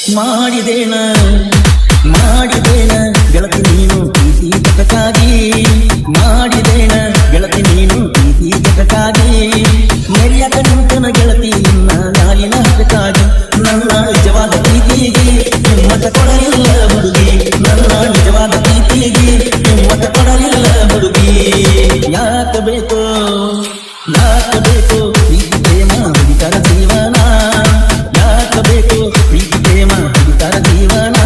ಮಾಡಿದೇನ ಮಾಡಿದೇನ ಗೆಳತಿ ನೀನು ಪ್ರೀತಿ ಜಗಕ್ಕಾಗಿ ಮಾಡಿದೇನ ಗೆಳತಿ ನೀನು ಪ್ರೀತಿ ಜಗಕ್ಕಾಗಿ ಮೆರಿಯಕ ನಿಂತನ ಗೆಳತಿ ನಿನ್ನ ನಾಲಿನ ಹಕ್ಕಕ್ಕಾಗಿ ನನ್ನ ನಿಜವಾದ ಪ್ರೀತಿಗೆ ಹಿಮ್ಮತ ಕೊಡಲಿಲ್ಲ ಹುಡುಗಿ ನನ್ನ ನಿಜವಾದ ಪ್ರೀತಿಗೆ ಹಿಮ್ಮತ ಕೊಡಲಿಲ್ಲ ಹುಡುಗಿ ಯಾಕ ಬೇಕು ಪ್ರೀತಿ ಪ್ರೇಮ ಹುಡುಗರ ಜೀವನ ಯಾಕ ಬೇಕು ಪ್ರೀತಿ ಪ್ರೇಮ ಹುಡುಗರ ಜೀವನ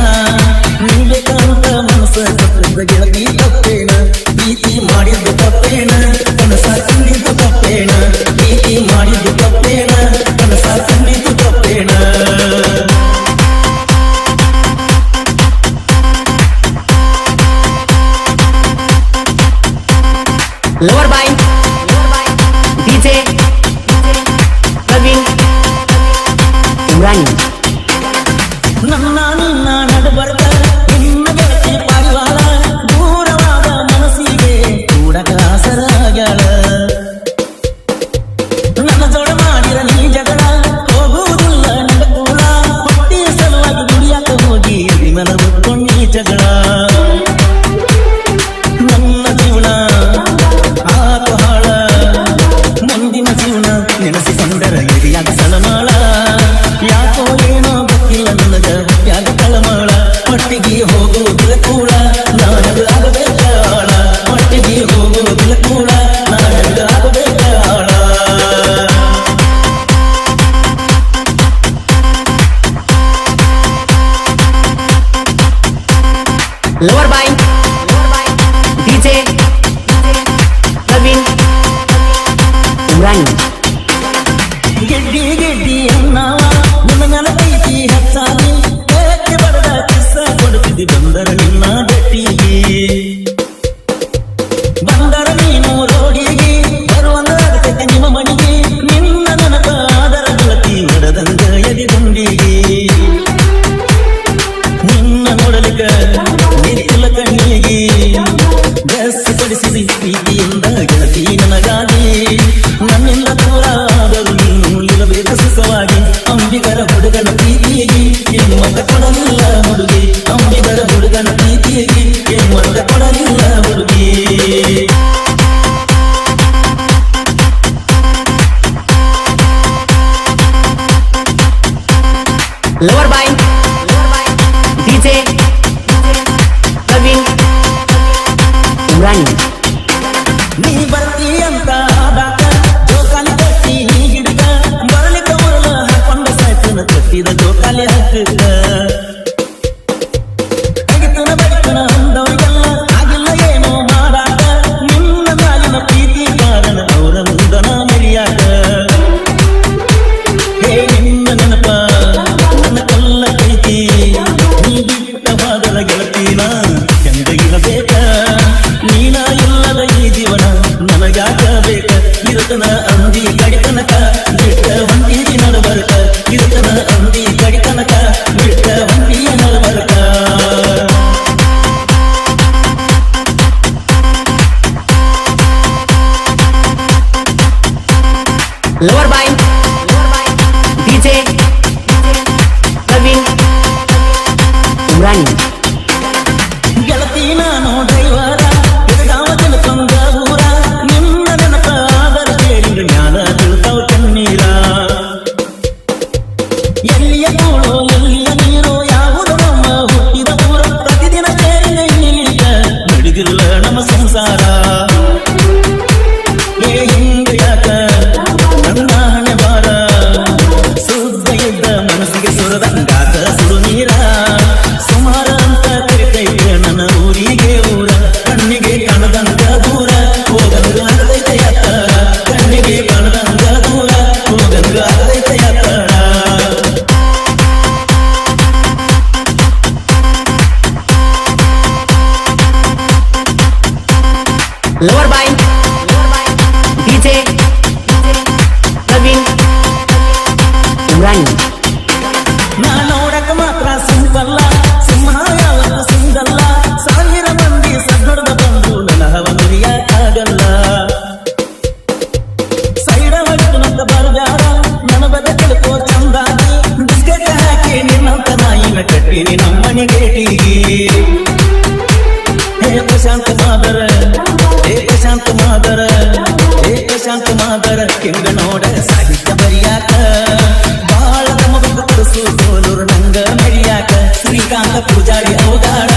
ನೀಬೇಕಂತ ಮನಸ್ಸ ಕಟ್ಟಿದ ಗೆಳತಿ ತಪ್ಪೇನ ಪ್ರೀತಿ ಮಾಡಿದ್ದು ತಪ್ಪೇನ ಕನಸ ಕಂಡಿದ್ದು ತಪ್ಪೇನ ಪ್ರೀತಿ ಮಾಡಿದ್ದು ತಪ್ಪೇನ ಕನಸ ಕಂಡಿದ್ದು ತಪ್ಪೇನ Lower by DJ Praveen Imrani. ನನ್ನ ನಿನ್ನ ನಡುಬರ್ಕ ನಿನ್ನ ಗೆಳತಿ ಪಾರಿವಾಳ ದೂರವಾದ ಮನಸ್ಸಿಗೆ ಕೂಡಕ ಆಸರಾಗ್ಯಾಳ ನನ್ನ ಜೋಡ ಮಾಡಿರ ನೀ ಜಗಳ ಹೋಗುವುದಿಲ್ಲ ನಡಕೂಲ ಹೊಟ್ಟೆಯ ಸಲುವಾಗಿ ದುಡಿಯಾಕ ಹೋಗಿ ವಿಮಲ ಮುಕ್ಕೊಂಡಿ ಜಗಳ ನನ್ನ ಜೀವನ ಆತು ಹಾಳ ಮುಂದಿನ ಜೀವನ ನೆನೆಸಿಕೊಂಡರ ಹಿರಿಯಾದ ಸಲಮಾಳ ಯಾಕೋ ಏನೋ ಗೊತ್ತಿಲ್ಲ ನನಗ ಯಾಗ ತಳಮಾಳ ಒಟ್ಟಿಗೆ ಹೋಗುವುದಿಲ್ಲ ಕೂಡ ನಾನದು ಆಗಬೇಕ ಆಳ ಒಟ್ಟಿಗೆ ಹೋಗುವುದಿಲ್ಲ ಕೂಡ ನಾನದು ಆಗಬೇಕ ಆಳ Lower by DJ Praveen Imrani. ಗೆಡ್ಡಿ ಗೆಡ್ಡಿ ಅನ್ನವ ನಿಮ್ಮ ನನ್ನ ಪ್ರೀತಿ ಹೆಚ್ಚಾಗಿ ಏಕೆ ಬರದ ಕಿಸ್ಸ ಕೊಡುತ್ತಿದ್ದಿ ಬಂದರ ನಿನ್ನ ಬೆಟ್ಟಿಗೆ ಬಂದರ ನೀನು ರೋಡಿಗೆ ಬರುವಂದಾಗತೈತೆ ನಿಮ್ಮ ಮನೆಗೆ ನಿನ್ನ ನನಗ ಆದರ ಗೆಳತಿ ಹೊಡೆದಂಗ ಎದಿ ಗುಂಡಿಗೆ ನಿನ್ನ ನೋಡಲಿಕ ನಿಂತಿಲ್ಲ ಕಣ್ಣಿಗೆ ಡ್ರೆಸ್ ಕೊಡಿಸಿದಿ ಪ್ರೀತಿಯಿಂದ ಗೆಳತಿ ನನಗಾಗಿ ನನ್ನಿಂದ ದೂರ ಆದರೂ ನೀನು ಇರಬೇಕು ಸುಖವಾಗಿ ಅಂಬಿಗರ ಹುಡುಗನ ಪ್ರೀತಿಗೆ ಹಿಮ್ಮತ ಕೊಡಲಿಲ್ಲ ಹುಡುಗಿ ಅಂಬಿಗರ ಹುಡುಗನ ಪ್ರೀತಿಗೆ ಹಿಮ್ಮತ ಕೊಡಲಿಲ್ಲ ಹುಡುಗಿ Lower by DJ Praveen Imrani. ನೀ ಬರ್ತಿ ಅಂತ ಆದಾಗ ಜೋಕಾಲಿ ಕಟ್ಟಿ ನೀ ಗಿಡಗ ಬರಲಿಕ್ಕ ಬರಲ ಹಾಕೊಂಡ ಸಾಯ್ತನ ಕಟ್ಟಿದ ಜೋಕಾಲಿ ಹಾಕಕ್ಕ ತೆಗಿತನ ಬಡಿತನ ಅಂದವರಿಗೆಲ್ಲ ಆಗಿಲ್ಲ ಏನೋ ಮಾಡಾಕ ನಿನ್ನ ಮ್ಯಾಲಿನ ಪ್ರೀತಿ ಕಾರಣ ಅವರ ಮುಂದನ ಮೆರಿಯಾಕ ಹೇ ನಿನ್ನ ನೆನಪ ನನ್ನ ಕಲ್ಲ ಪ್ರೀತಿ ನೀ ಬಿಟ್ಟ ಹೋದರ ಗೆಳತಿನ ಚಂದಗಿರಬೇಕ ನೀನ ಇಲ್ಲದ ಈ ಜೀವನ ನನಗ್ಯಾಕ ಬೇಕ ಇರುತ್ತನ ಅಂದಿ ಕಡಿತನಕ ಬಿಟ್ಟ ಹೊಂಟಿದಿ ನಡಬರ್ಕ ಇರುತ್ತನ ಅಂದಿ ಕಡಿತನಕ ಬಿಟ್ಟ ಹೊಂಟಿಯ ನಡಬರ್ಕ Lower by DJ Praveen Imrani. ಗೆಳತಿ ನಾನು ಡ್ರೈವರ ಎದಗಾವ ತಿಳ್ಕೊಂಡ ಊರ ನಿನ್ನ ನೆನಪ ಆದರ ಕೇಳಿದ ಜ್ಞಾನ ತಿಳ್ತಾವ ಕಣ್ಣೀರ ಎಲ್ಲಿಯ ಕೂಳೋ ಎಲ್ಲಿಯ ನೀರೋ ಯಾವುದು ನಮ್ಮ ಹುಟ್ಟಿದ ಊರ ಪ್ರತಿದಿನ ಕೇಳಿದ ಇನ್ನಿಗ ನಡೆದಿಲ್ಲ ನಮ್ಮ ಸಂಸಾರ ಏ ಹಿಂದೆ ಯಾಕ ನನ್ನ ಹಣೆ ಬಾರ ಸುದ್ದ ಇದ್ದ ಮನಸ್ಸಿಗೆ ಸುರದಂಗಾತ ಸುಡು ನೀರ ಸುಮಾರ ಅಂತ ಕರಿತೈತೆ ನನ್ನ ಊರಿಗೆ ಊರ ಕಣ್ಣಿಗೆ ಕಾಣದಂಗ ದೂರ ಹೋಗಂಗ ಆಗದೈತೆ ಯಾತರ ಕಣ್ಣಿಗೆ ಕಾಣದಂಗ ದೂರ ಹೋಗಂಗ ಆಗದೈತೆ ಯಾತರ Lower ಹಿಂಗ ನೋಡ ಸಾಹಿತ್ಯ ಬರಿಯಾಕ ಬಾಳ ತಮ್ಮ ತುಸು ಸೋಲೂರು ನಂಗ ಮೆರಿಯಾಕ ಶ್ರೀಕಾಂತ ಪೂಜಾರಿ ಅವತಾರ